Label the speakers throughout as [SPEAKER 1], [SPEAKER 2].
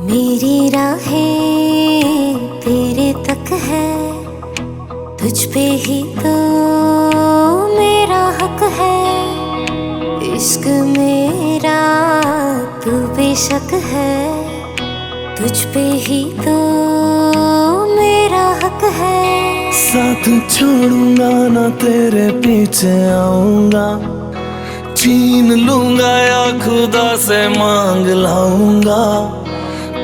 [SPEAKER 1] मेरी राहें तेरे तक है, तुझ पे ही तो मेरा हक है। इश्क मेरा तू बेशक है, तुझ पे ही तो मेरा हक है।
[SPEAKER 2] साथ छोड़ूंगा ना तेरे पीछे आऊंगा, छीन लूंगा या खुदा से मांग लाऊंगा।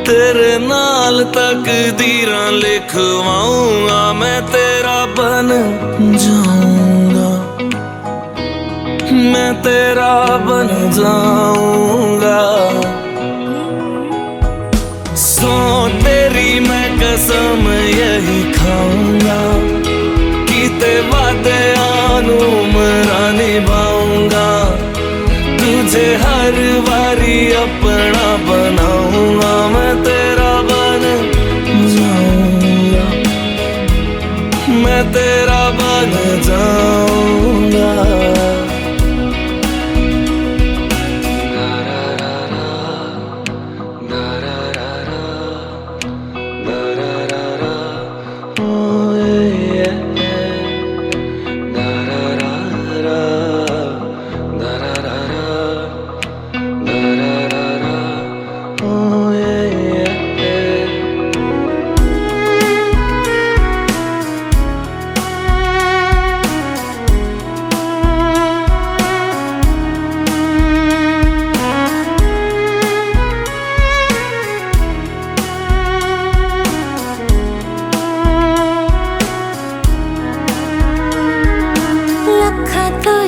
[SPEAKER 2] तेरे नाल तकदीरां लिखवाऊंगा, मैं तेरा बन जाऊंगा, मैं तेरा बन जाऊंगा। सो तेरी मैं कसम यही खाऊंगा, कीते वादे आनू मरा निभाऊंगा। तुझे हर बारी अपना बनाऊंगा, मैं तेरा बन जाऊंगा, मैं तेरा बन जाऊंगा।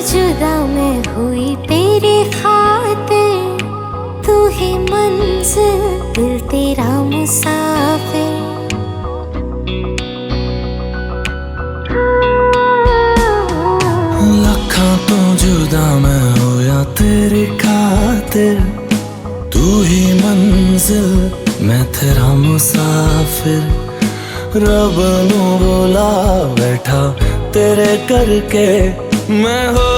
[SPEAKER 1] जुदा मैं हुई तेरे खातिर, तू ही मंजिल दिल तेरा मुसाफिर।
[SPEAKER 2] लखा तो जुदा मैं होया तेरी खातिर, तू ही मंजिल मैं तेरा मुसाफिर। रब नू बोला बैठा तेरे करके, मैं हो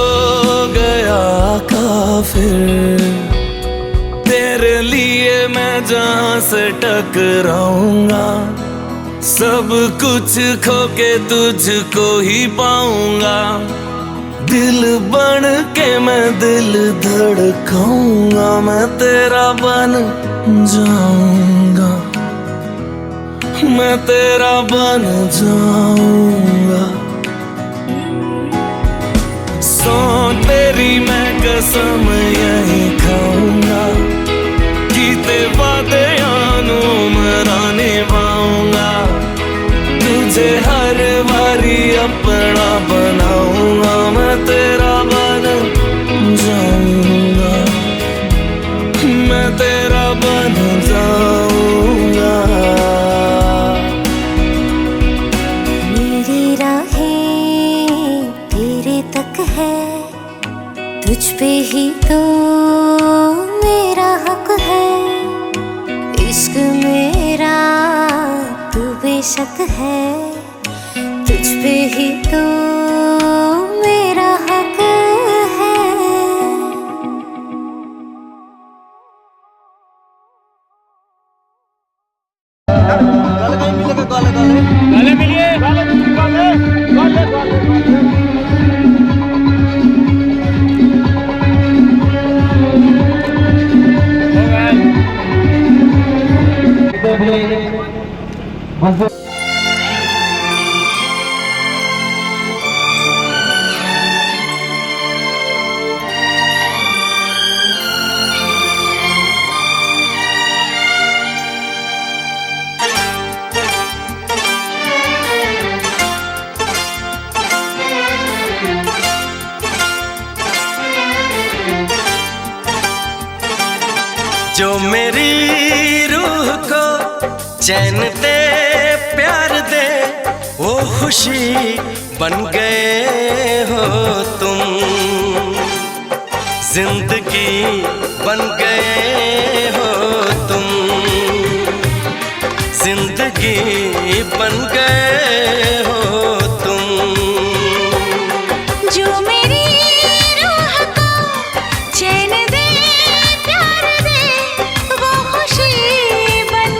[SPEAKER 2] गया काफिर। तेरे लिए मैं जहां से टकराऊंगा, सब कुछ खो के तुझको ही पाऊंगा। दिल बन के मैं दिल धड़काऊंगा, मैं तेरा बन जाऊंगा, मैं तेरा बन जाऊंगा। सो तेरी मैं कसम यही खाऊंगा, कीते वादे आनू मरा निभाऊंगा। तुझे हर बारी अपना बनाऊंगा, मैं तेरा बन जाऊंगा, मैं तेरा बन जाऊंगा।
[SPEAKER 1] मेरी राहें तेरे तक है, तुझ पे ही तो मेरा हक है। इश्क मेरा तू बेशक है, तुझ पे ही तो मेरा हक है।
[SPEAKER 3] गाले मिलिए
[SPEAKER 2] जो मेरी रूह को चैन दे प्यार दे, वो खुशी बन गए हो तुम। जिंदगी बन गए हो तुम, जिंदगी बन गए हो तुम।
[SPEAKER 1] जो मेरी रूह को चैन दे प्यार दे, वो खुशी बन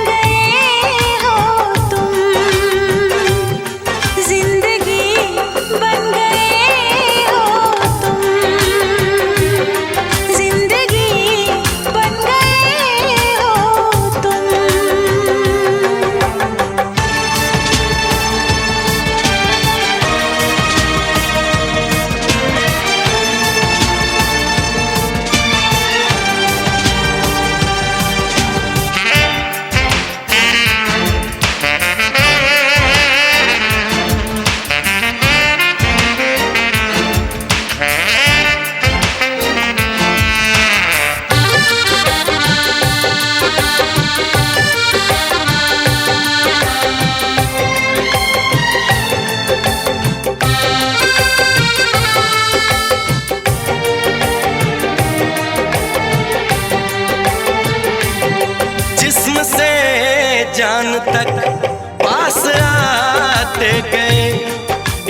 [SPEAKER 2] जान तक पास आते गए,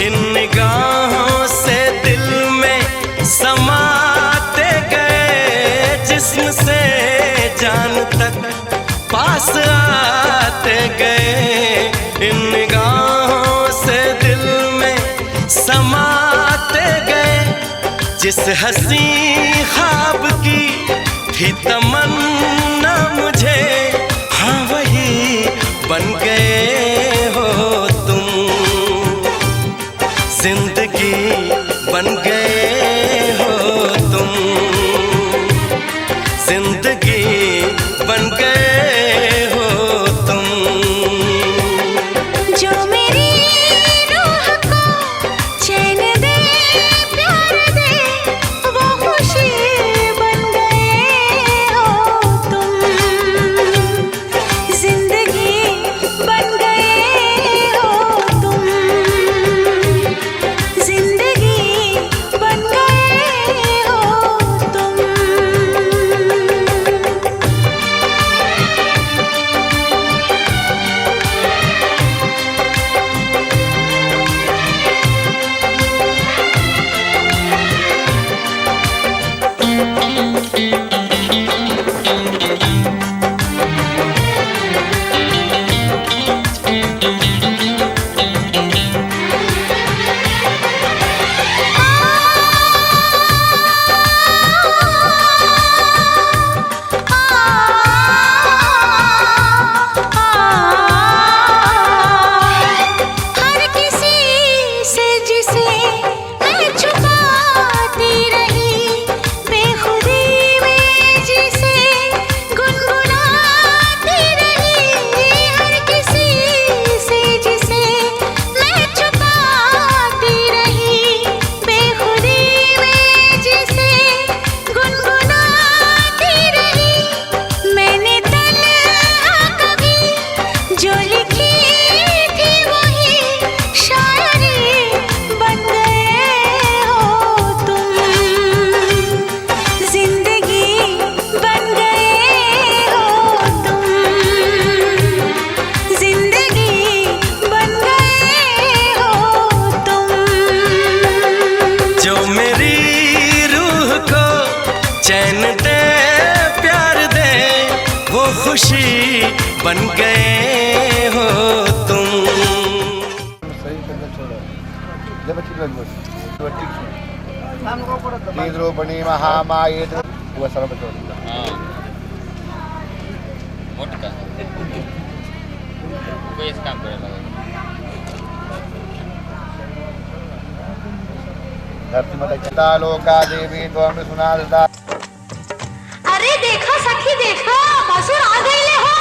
[SPEAKER 2] इन निगाहों से दिल में समाते गए। जिस्म से जान तक पास आते गए, इन निगाहों से दिल में समाते गए। जिस हंसी ख्वाब की थी तमन्ना मुझे, हाँ वही बन गए हो तुम। जिंदगी बन गए हो तुम, जिंदगी बन गए हो तुम।
[SPEAKER 1] जो मेरी रूह को चैन दे प्यार दे, वो खुशी बन गए हो तुम। जिंदगी बन गए हो तुम, जिंदगी बन गए हो तुम। हर किसी से जिसे मैं छुपाती रही, बेखुदी में जिसे गुनगुनाती रही। हर किसी से जिसे मैं छुपाती रही, बेखुदी में जिसे गुनगुनाती रही। मैंने तन्हा कभी जो लिखी थी वही शायरी बन गए हो तुम। जिंदगी बन गए हो तुम, जिंदगी बन गए हो तुम।
[SPEAKER 2] जो मेरी रूह को चैन दे प्यार दे, वो खुशी बन गए हो तुम।
[SPEAKER 4] रूपणी महामाये सर्व
[SPEAKER 3] मोठं वेळेस काम करायला लागलं.
[SPEAKER 4] धरती माता लोका देवी तो हमने सुना देता।
[SPEAKER 1] अरे देखो सखी देखो, भसुर आ गए हो।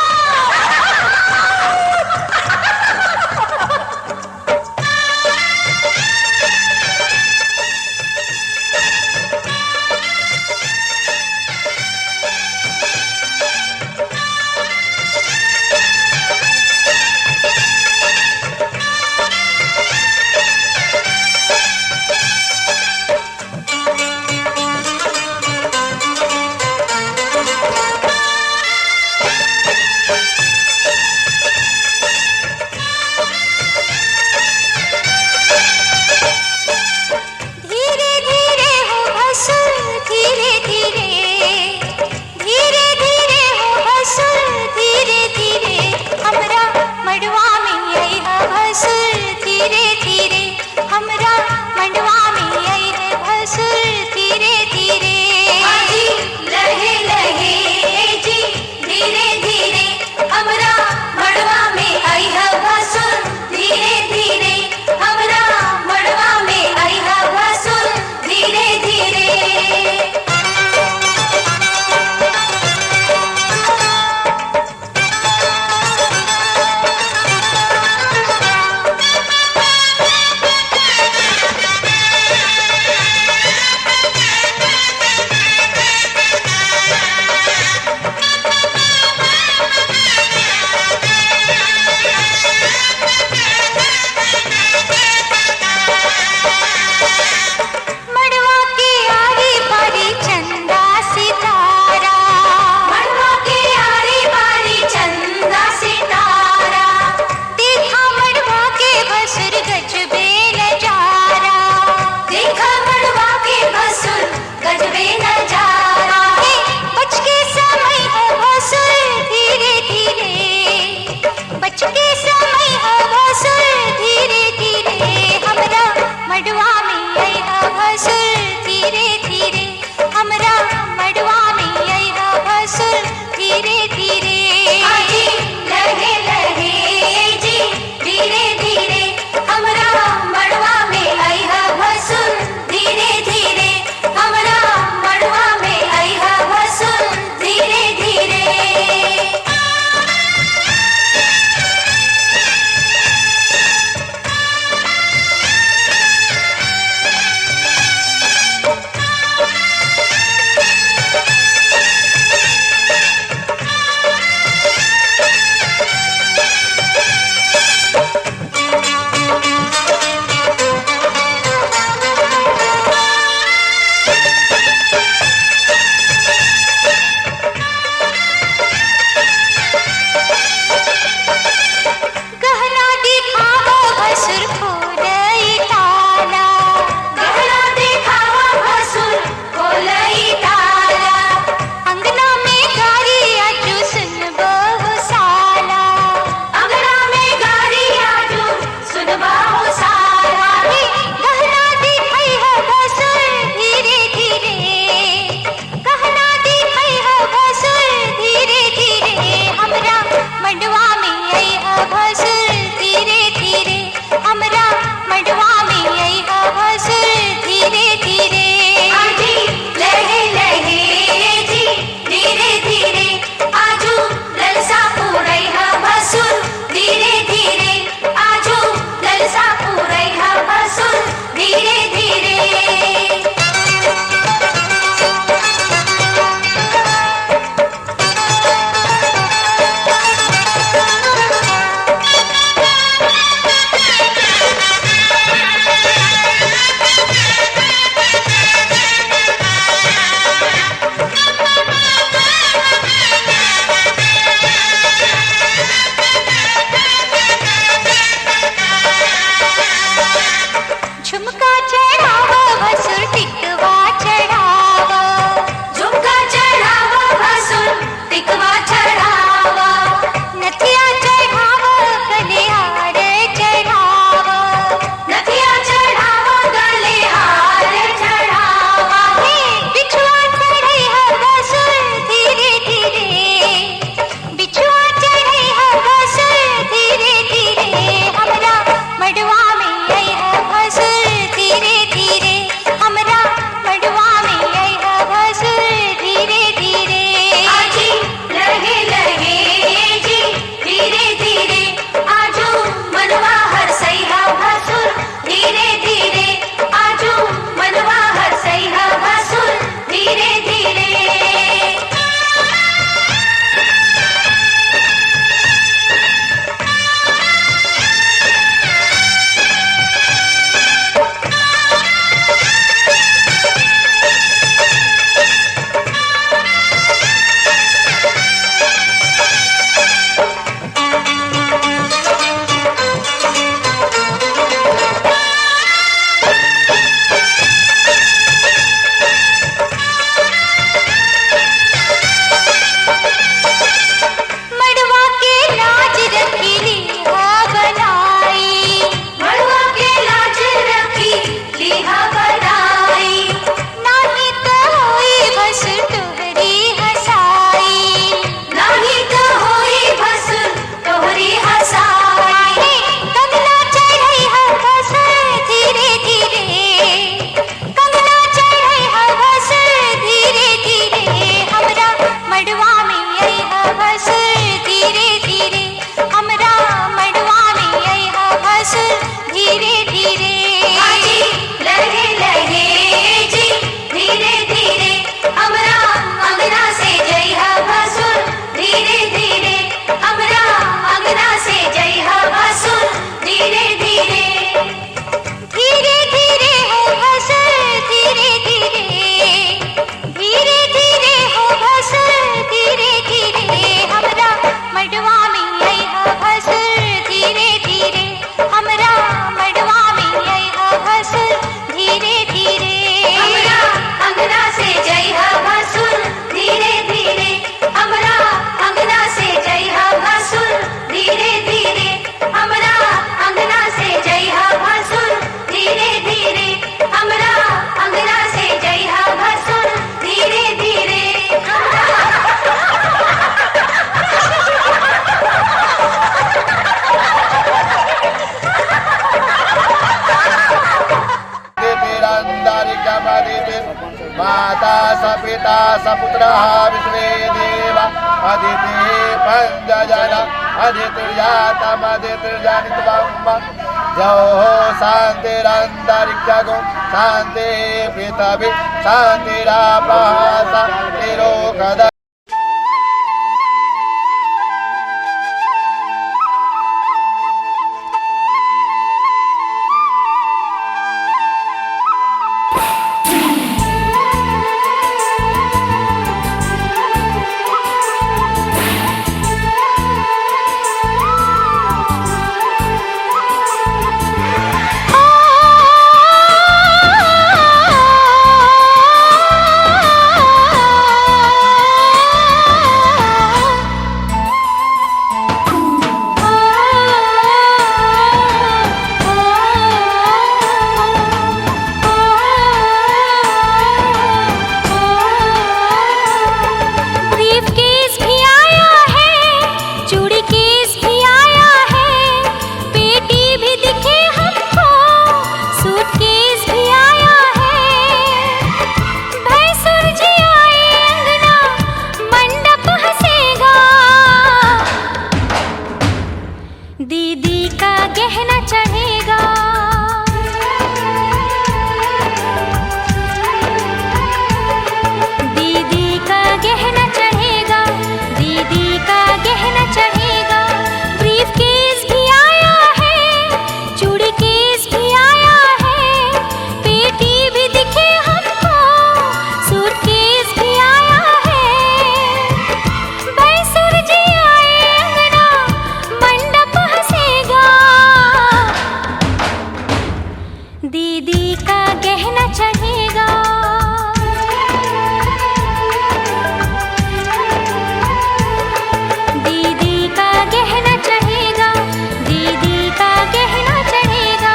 [SPEAKER 4] सपुत्रः विश्वे देवा अदिति पंचजना अदितिर्जातमदितिर्जनित्वम् यो शान्तिरन्तरिक्षगो शान्ति पृथिवी शान्तिरापः शान्तिरोगद
[SPEAKER 1] दीदी का गहना चढ़ेगा, दीदी का गहना चढ़ेगा, दीदी का गहना चढ़ेगा। ब्रीफ केस भी आया है, चूड़ी केस भी आया है, पेटी भी दिखे हमको, सूटकेस भी आया है। भैंसुर जी आए अंगना, मंडप हंसेगा, दीदी का गहना चढ़ेगा। दीदी का गहना चढ़ेगा, दीदी का गहना चढ़ेगा।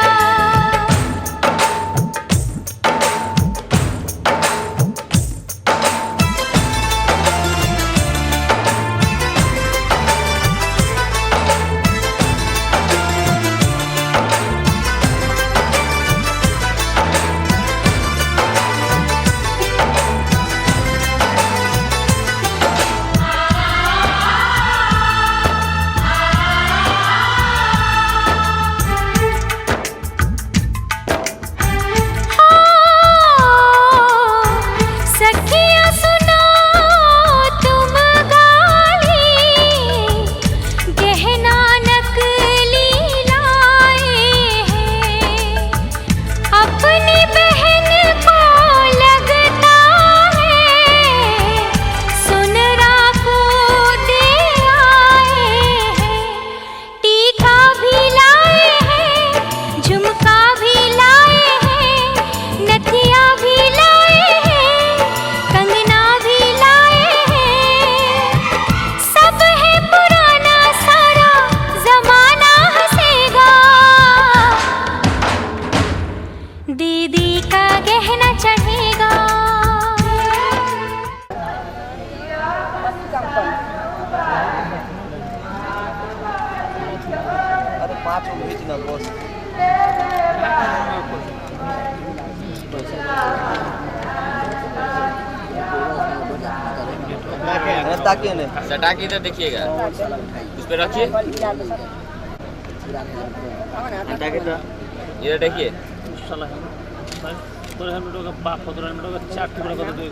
[SPEAKER 1] सखिया सुनो तुम गाली, गहना नकली लाए हैं। अपनी बहन को लगता है, सुनरा को दे आए हैं। टीका भी लाए हैं, झुमका भी लाए हैं, नथिया भी लाए हैं, कंगना भी लाए हैं। सब है पुराना, सारा जमाना हंसेगा, दीदी का गहना चढ़ेगा।
[SPEAKER 5] अरे 5 भेज ना बस। ताकिए ने
[SPEAKER 3] सटा के इधर देखिएगा, उस पे रखिए, हटा के तो इधर देखिए।
[SPEAKER 6] हेलमेट का 5 हेलमेट का 4 टुकड़ा कर दो।